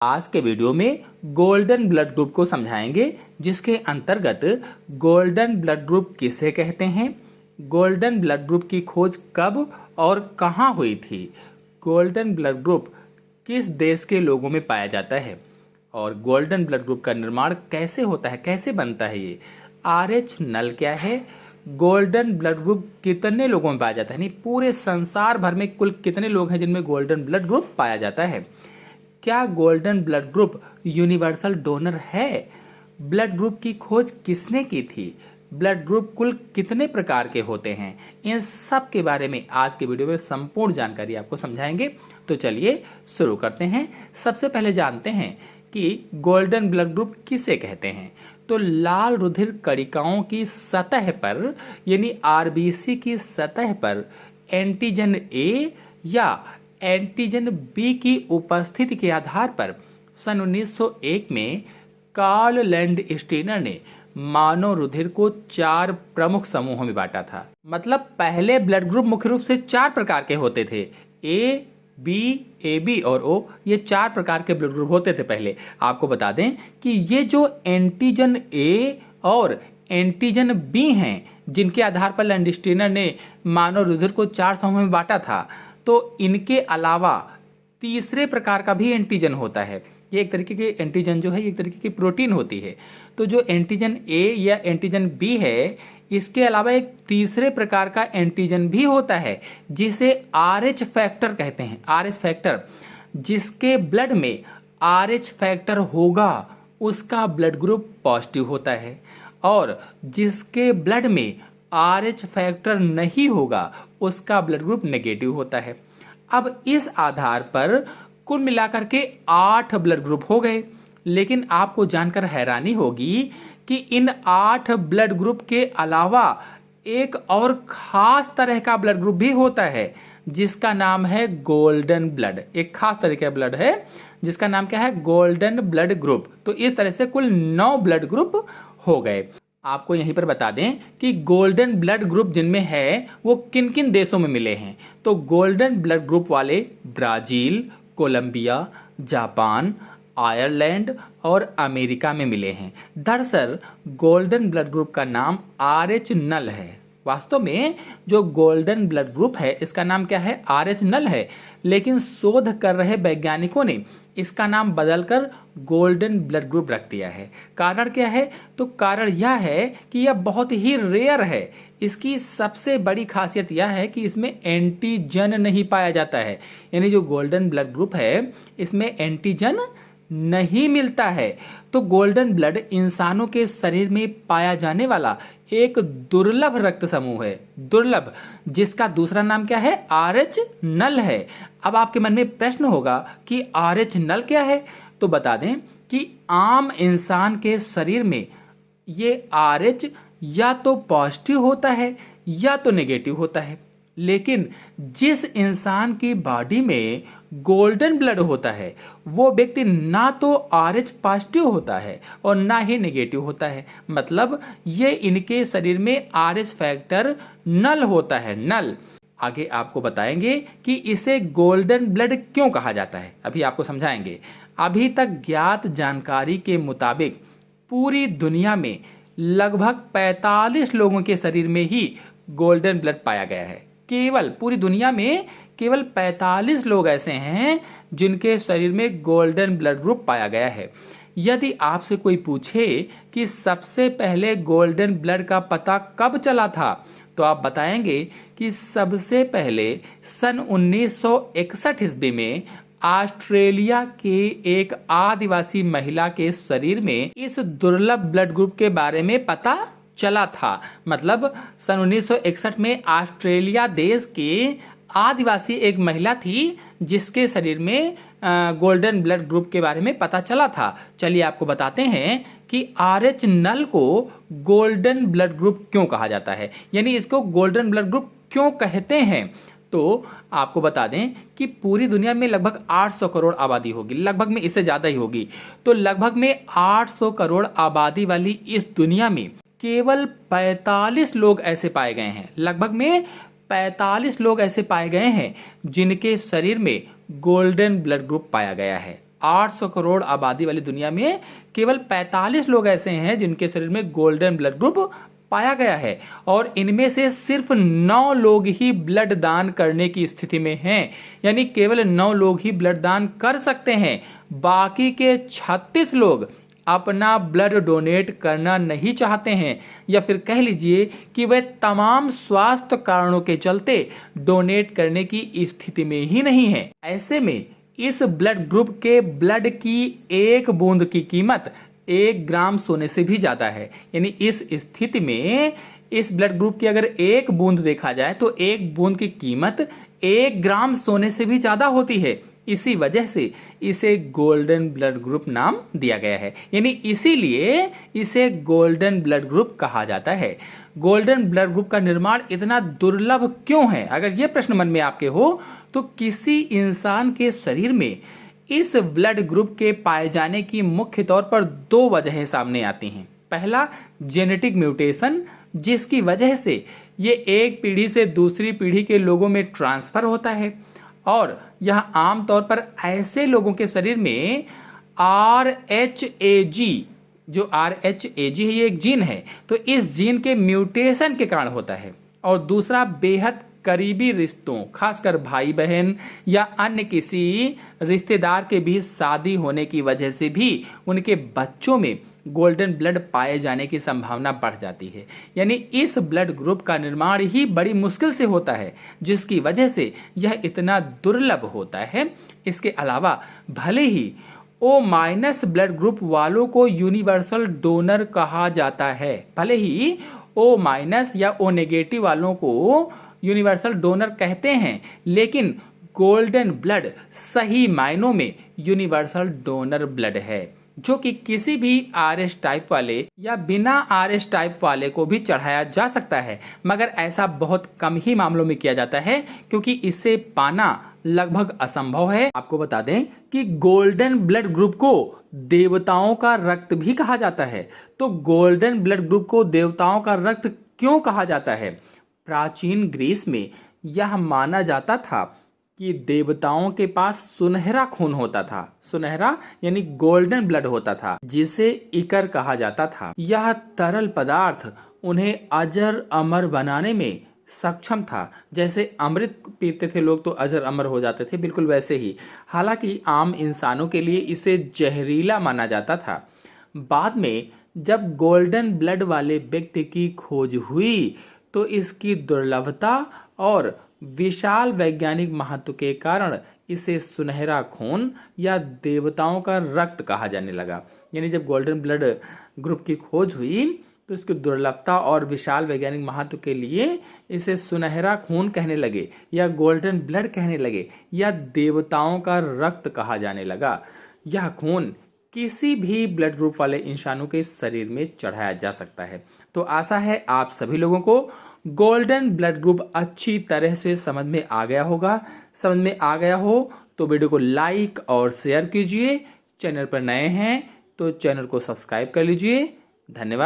आज के वीडियो में गोल्डन ब्लड ग्रुप को समझाएंगे, जिसके अंतर्गत गोल्डन ब्लड ग्रुप किसे कहते हैं, गोल्डन ब्लड ग्रुप की खोज कब और कहां हुई थी, गोल्डन ब्लड ग्रुप किस देश के लोगों में पाया जाता है और गोल्डन ब्लड ग्रुप का निर्माण कैसे होता है, कैसे बनता है, ये RH नल क्या है, गोल्डन ब्लड ग्रुप कितने लोगों में पाया जाता है, नहीं पूरे संसार भर में कुल कितने लोग हैं जिनमें गोल्डन ब्लड ग्रुप पाया जाता है, क्या golden blood group universal donor है, ब्लड ग्रुप की खोज किसने की थी, ब्लड ग्रुप कुल कितने प्रकार के होते हैं, इन सब के बारे में आज के वीडियो में संपूर्ण जानकारी आपको समझाएंगे। तो चलिए शुरू करते हैं। सबसे पहले जानते हैं कि गोल्डन ब्लड ग्रुप किसे कहते हैं। तो लाल रुधिर कणिकाओं की सतह पर यानी RBC की सतह पर एंटीजन A या एंटीजन B की उपस्थिति के आधार पर सन 1901 में कार्ल लैंडस्टीनर ने मानव रुधिर को 4 प्रमुख समूहों में बांटा था। मतलब पहले ब्लड ग्रुप मुख्य रूप से 4 प्रकार के होते थे, A, B, AB और O, ये 4 प्रकार के ब्लड ग्रुप होते थे पहले। आपको बता दें कि ये जो एंटीजन A और एंटीजन B हैं, जिनके आधार पर लैंडस्टीनर ने मानव रुधिर को 4 समूहों में बांटा था, तो इनके अलावा तीसरे प्रकार का भी एंटीजन होता है। ये एक तरीके के एंटीजन जो है, एक तरीके की प्रोटीन होती है। तो जो एंटीजन A या एंटीजन B है, इसके अलावा एक तीसरे प्रकार का एंटीजन भी होता है जिसे RH फैक्टर कहते हैं। RH फैक्टर, जिसके ब्लड में RH फैक्टर होगा उसका ब्लड ग्रुप पॉजिटिव होता है और जिसके ब्लड में RH फैक्टर नहीं होगा उसका ब्लड ग्रुप नेगेटिव होता है। अब इस आधार पर कुल मिलाकर के 8 ब्लड ग्रुप हो गए, लेकिन आपको जानकर हैरानी होगी कि इन 8 ब्लड ग्रुप के अलावा एक और खास तरह का ब्लड ग्रुप भी होता है जिसका नाम है गोल्डन ब्लड। एक खास तरह का ब्लड है जिसका नाम क्या है, गोल्डन ब्लड ग्रुप। तो इस तरह से कुल 9 ब्लड ग्रुप हो गए। आपको यहीं पर बता दें कि गोल्डन ब्लड ग्रुप जिनमें है वो किन किन देशों में मिले हैं। तो गोल्डन ब्लड ग्रुप वाले ब्राजील, कोलंबिया, जापान, आयरलैंड और अमेरिका में मिले हैं। दरअसल गोल्डन ब्लड ग्रुप का नाम RH नल है। वास्तव में जो गोल्डन ब्लड ग्रुप है इसका नाम क्या है, RH नल है, लेकिन शोध कर रहे वैज्ञानिकों ने इसका नाम बदलकर गोल्डन ब्लड ग्रुप रख दिया है। कारण क्या है, तो कारण यह है कि यह बहुत ही रेयर है। इसकी सबसे बड़ी खासियत यह है कि इसमें एंटीजन नहीं पाया जाता है, यानी जो गोल्डन ब्लड ग्रुप है इसमें एंटीजन नहीं मिलता है। तो गोल्डन ब्लड इंसानों के शरीर में पाया जाने वाला एक दुर्लभ रक्त समूह है, दुर्लभ, जिसका दूसरा नाम क्या है, RH नल है। अब आपके मन में प्रश्न होगा कि RH नल क्या है। तो बता दें कि आम इंसान के शरीर में ये RH या तो पॉजिटिव होता है या तो नेगेटिव होता है, लेकिन जिस इंसान की बॉडी में गोल्डन ब्लड होता है वो व्यक्ति ना तो RH पॉजिटिव होता है और ना ही नेगेटिव होता है। मतलब ये इनके शरीर में RH फैक्टर नल होता है, नल। आगे आपको बताएंगे कि इसे गोल्डन ब्लड क्यों कहा जाता है, अभी आपको समझाएंगे। अभी तक ज्ञात जानकारी के मुताबिक पूरी दुनिया में लगभग 45 लोगों के शरीर में ही गोल्डन ब्लड पाया गया है। केवल पूरी दुनिया में केवल 45 लोग ऐसे हैं जिनके शरीर में गोल्डन ब्लड ग्रुप पाया गया है। यदि आपसे कोई पूछे कि सबसे पहले गोल्डन ब्लड का पता कब चला था, तो आप बताएंगे कि सबसे पहले सन 1961 ईस्वी में ऑस्ट्रेलिया के एक आदिवासी महिला के शरीर में इस दुर्लभ ब्लड ग्रुप के बारे में पता चला था। मतलब सन 1961 में ऑस्ट्रेलिया देश के आदिवासी एक महिला थी जिसके शरीर में गोल्डन ब्लड ग्रुप के बारे में पता चला था। चलिए आपको बताते हैं कि RH नल को गोल्डन ब्लड ग्रुप क्यों कहा जाता है, यानी इसको गोल्डन ब्लड ग्रुप क्यों कहते हैं। तो आपको बता दें कि पूरी दुनिया में लगभग 800 करोड़ आबादी होगी, लगभग में इससे ज़्यादा ही होगी। तो लगभग में 800 करोड़ आबादी वाली इस दुनिया में केवल 45 लोग ऐसे पाए गए हैं, लगभग में 45 लोग ऐसे पाए गए हैं जिनके शरीर में गोल्डन ब्लड ग्रुप पाया गया है। 800 करोड़ आबादी वाली दुनिया में केवल 45 लोग ऐसे हैं जिनके शरीर में गोल्डन ब्लड ग्रुप पाया गया है, और इनमें से सिर्फ 9 लोग ही ब्लड दान करने की स्थिति में हैं। यानी केवल 9 लोग ही ब्लड दान कर सकते हैं। बाकी के 36 लोग अपना ब्लड डोनेट करना नहीं चाहते हैं, या फिर कह लीजिए कि वे तमाम स्वास्थ्य कारणों के चलते डोनेट करने की स्थिति में ही नहीं है। ऐसे में इस ब्लड ग्रुप के ब्लड की एक बूंद की कीमत 1 ग्राम सोने से भी ज्यादा है। यानी इस स्थिति में इस ब्लड ग्रुप की अगर एक बूंद देखा जाए तो एक बूंद की कीमत 1 ग्राम सोने से भी ज्यादा होती है। इसी वजह से इसे गोल्डन ब्लड ग्रुप नाम दिया गया है। यानी इसीलिए इसे गोल्डन ब्लड ग्रुप कहा जाता है। गोल्डन ब्लड ग्रुप का निर्माण इतना दुर्लभ क्यों है? अगर यह प्रश्न मन में आपके हो तो किसी इंसान के शरीर में इस ब्लड ग्रुप के पाए जाने की मुख्य तौर पर 2 वजहें सामने आती हैं। पहला, जेनेटिक म्यूटेशन, जिसकी वजह से ये एक पीढ़ी से दूसरी पीढ़ी के लोगों में ट्रांसफर होता है, और यह आमतौर पर ऐसे लोगों के शरीर में RHAG, जो RHAG है ये एक जीन है, तो इस जीन के म्यूटेशन के कारण होता है। और दूसरा, बेहद करीबी रिश्तों, खासकर भाई बहन या अन्य किसी रिश्तेदार के बीच शादी होने की वजह से भी उनके बच्चों में गोल्डन ब्लड पाए जाने की संभावना बढ़ जाती है। यानी इस ब्लड ग्रुप का निर्माण ही बड़ी मुश्किल से होता है, जिसकी वजह से यह इतना दुर्लभ होता है। इसके अलावा भले ही O- ब्लड ग्रुप वालों को यूनिवर्सल डोनर कहा जाता है, भले ही O- या O- वालों को यूनिवर्सल डोनर कहते हैं, लेकिन गोल्डन ब्लड सही मायनों में यूनिवर्सल डोनर ब्लड है, जो कि किसी भी RS टाइप वाले या बिना RS टाइप वाले को भी चढ़ाया जा सकता है, मगर ऐसा बहुत कम ही मामलों में किया जाता है, क्योंकि इसे पाना लगभग असंभव है। आपको बता दें कि गोल्डन ब्लड ग्रुप को देवताओं का रक्त भी कहा जाता है। तो गोल्डन ब्लड ग्रुप को देवताओं का रक्त क्यों कहा जाता है? प्राचीन ग्रीस में यह माना जाता था कि देवताओं के पास सुनहरा खून होता था। सुनहरा यानी गोल्डन ब्लड होता था, जिसे इकर कहा जाता था। यह तरल पदार्थ उन्हें अजर अमर बनाने में सक्षम था। जैसे अमृत पीते थे लोग तो अजर अमर हो जाते थे, बिल्कुल वैसे ही। हालांकि आम इंसानों के लिए इसे जहरीला माना जाता था। बाद में जब गोल्डन ब्लड वाले व्यक्ति की खोज हुई तो इसकी दुर्लभता और विशाल वैज्ञानिक महत्व के कारण इसे सुनहरा खून या देवताओं का रक्त कहा जाने लगा। यानी जब गोल्डन ब्लड ग्रुप की खोज हुई तो इसकी दुर्लभता और विशाल वैज्ञानिक महत्व के लिए इसे सुनहरा खून कहने लगे, या गोल्डन ब्लड कहने लगे, या देवताओं का रक्त कहा जाने लगा। यह खून किसी भी ब्लड ग्रुप वाले इंसानों के शरीर में चढ़ाया जा सकता है। तो आशा है आप सभी लोगों को गोल्डन ब्लड ग्रुप अच्छी तरह से समझ में आ गया होगा। समझ में आ गया हो तो वीडियो को लाइक और शेयर कीजिए। चैनल पर नए हैं तो चैनल को सब्सक्राइब कर लीजिए। धन्यवाद।